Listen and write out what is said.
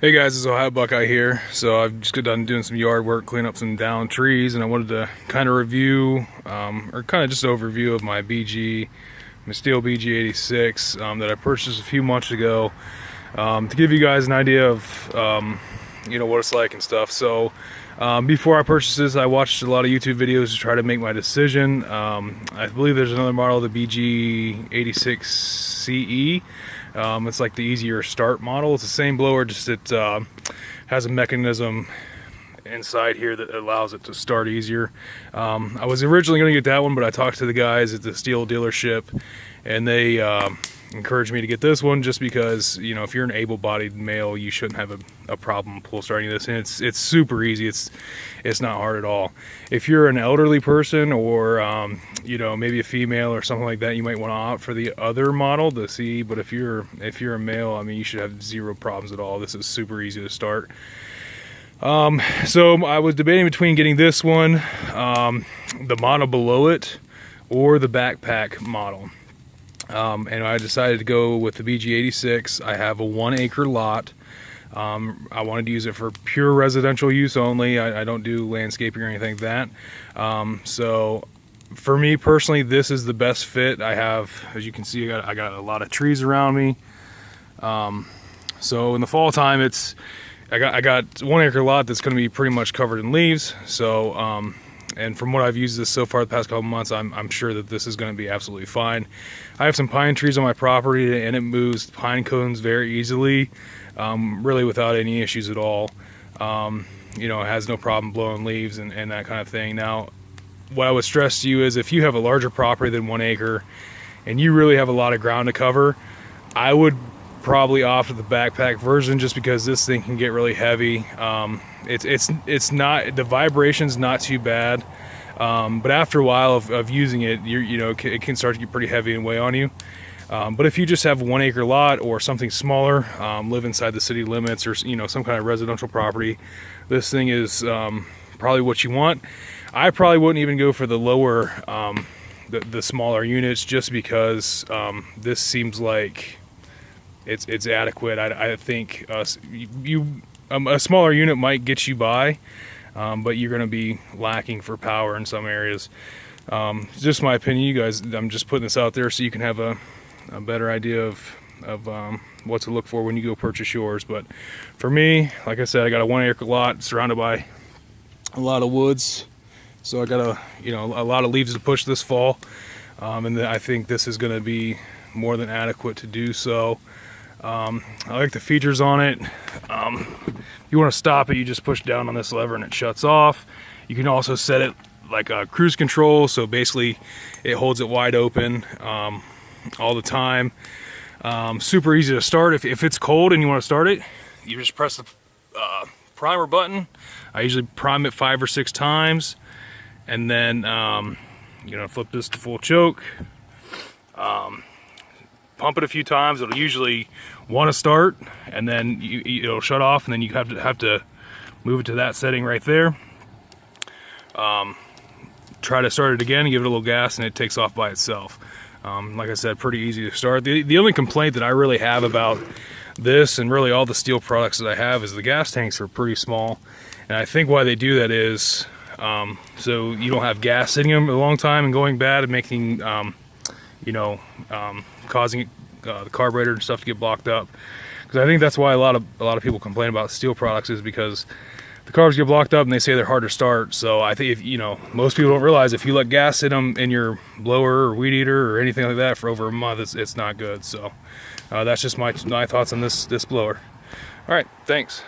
Hey guys, it's Ohio Buckeye here. So I've just got done doing some yard work, cleaning up some downed trees, and I wanted to kind of review, or kind of just overview of my BG, my Stihl BG 86 that I purchased a few months ago, to give you guys an idea of, what it's like and stuff. So before I purchased this, I watched a lot of YouTube videos to try to make my decision. I believe there's another model, the BG 86 CE. It's like the easier start model. It's the same blower, just it has a mechanism inside here that allows it to start easier. I was originally going to get that one, but I talked to the guys at the Stihl dealership, and they encouraged me to get this one just because, you know, if you're an able-bodied male, you shouldn't have a problem pull starting this, and it's super easy. It's not hard at all. If you're an elderly person or maybe a female or something like that, you might want to opt for the other model, the CE. But if you're a male, I mean, you should have zero problems at all. This is super easy to start. So I was debating between getting this one, the model below it, or the backpack model. And I decided to go with the BG 86. I have a 1 acre lot. I wanted to use it for pure residential use only. I don't do landscaping or anything like that. So for me personally, this is the best fit. I have, as you can see, I got a lot of trees around me. So in the fall time, I got 1 acre lot that's going to be pretty much covered in leaves. So and from what I've used this so far the past couple months, I'm sure that this is going to be absolutely fine. I have some pine trees on my property, and it moves pine cones very easily, really without any issues at all. It has no problem blowing leaves and that kind of thing. Now, what I would stress to you is if you have a larger property than 1 acre and you really have a lot of ground to cover, I would probably opt for the backpack version, just because this thing can get really heavy. It's not, the vibration's not too bad, but after a while of using it, it can start to get pretty heavy and weigh on you. But if you just have a 1 acre lot or something smaller, live inside the city limits, or some kind of residential property, this thing is probably what you want. I probably wouldn't even go for the lower, the smaller units, just because this seems like it's adequate. I think a smaller unit might get you by, but you're going to be lacking for power in some areas. It's just my opinion, you guys. I'm just putting this out there so you can have a better idea of what to look for when you go purchase yours. But for me, like I said, I got a 1 acre lot surrounded by a lot of woods, so I got a lot of leaves to push this fall, and I think this is going to be more than adequate to do so. I like the features on it. If you want to stop it, you just push down on this lever and it shuts off. You can also set it like a cruise control, so basically it holds it wide open all the time. Super easy to start. If it's cold and you want to start it, you just press the primer button. I usually prime it 5 or 6 times, and then flip this to full choke. Pump it a few times. It'll usually want to start, and then it'll shut off, and then you have to move it to that setting right there. Try to start it again and give it a little gas, and it takes off by itself. Like I said, pretty easy to start. The only complaint that I really have about this, and really all the Stihl products that I have, is the gas tanks are pretty small. And I think why they do that is so you don't have gas sitting in them a long time and going bad and making causing the carburetor and stuff to get blocked up. Because I think that's why a lot of people complain about Stihl products, is because the carbs get blocked up and they say they're hard to start. So I think most people don't realize if you let gas in them in your blower or weed eater or anything like that for over a month, it's not good. So that's just my thoughts on this blower. All right, thanks.